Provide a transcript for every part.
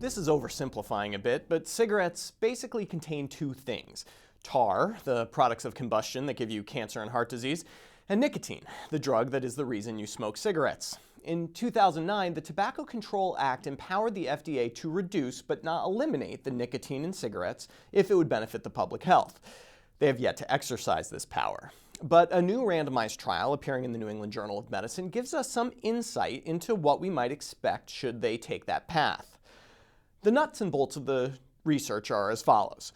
this is oversimplifying a bit, but cigarettes basically contain two things: tar, the products of combustion that give you cancer and heart disease, and nicotine, the drug that is the reason you smoke cigarettes. In 2009, the Tobacco Control Act empowered the FDA to reduce but not eliminate the nicotine in cigarettes if it would benefit the public health. They have yet to exercise this power. But a new randomized trial appearing in the New England Journal of Medicine gives us some insight into what we might expect should they take that path. The nuts and bolts of the research are as follows.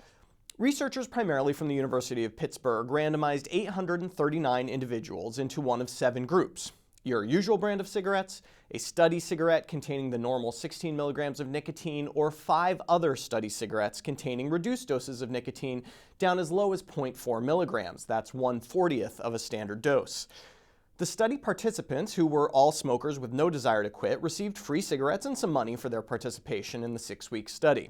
Researchers primarily from the University of Pittsburgh randomized 839 individuals into one of 7 groups: your usual brand of cigarettes, a study cigarette containing the normal 16 milligrams of nicotine, or 5 other study cigarettes containing reduced doses of nicotine down as low as 0.4 milligrams. That's 1/40th of a standard dose. The study participants, who were all smokers with no desire to quit, received free cigarettes and some money for their participation in the 6-week study.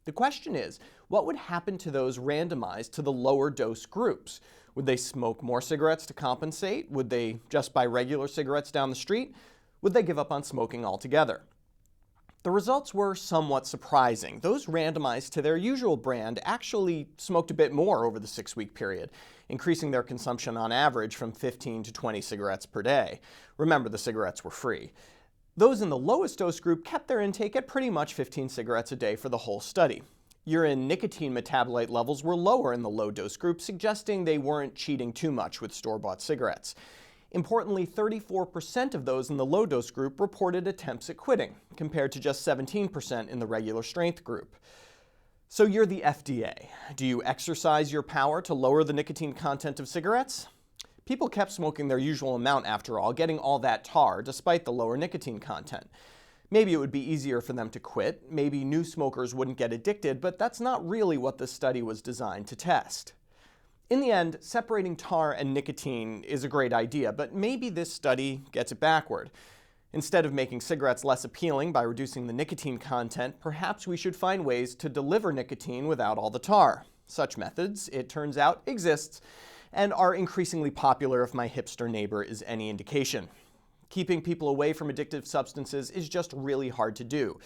The question is, what would happen to those randomized to the lower dose groups? Would they smoke more cigarettes to compensate? Would they just buy regular cigarettes down the street? Would they give up on smoking altogether? The results were somewhat surprising. Those randomized to their usual brand actually smoked a bit more over the 6-week period, increasing their consumption on average from 15 to 20 cigarettes per day. Remember, the cigarettes were free. Those in the lowest dose group kept their intake at pretty much 15 cigarettes a day for the whole study. Urine nicotine metabolite levels were lower in the low dose group, suggesting they weren't cheating too much with store-bought cigarettes. Importantly, 34% of those in the low dose group reported attempts at quitting, compared to just 17% in the regular strength group. So you're the FDA. Do you exercise your power to lower the nicotine content of cigarettes? People kept smoking their usual amount after all, getting all that tar despite the lower nicotine content. Maybe it would be easier for them to quit, maybe new smokers wouldn't get addicted, but that's not really what this study was designed to test. In the end, separating tar and nicotine is a great idea, but maybe this study gets it backward. Instead of making cigarettes less appealing by reducing the nicotine content, perhaps we should find ways to deliver nicotine without all the tar. Such methods, it turns out, exist and are increasingly popular if my hipster neighbor is any indication. Keeping people away from addictive substances is just really hard to do.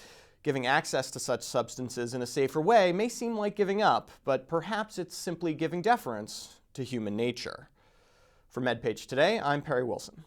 Giving access to such substances in a safer way may seem like giving up, but perhaps it's simply giving deference to human nature. For MedPage Today, I'm Perry Wilson.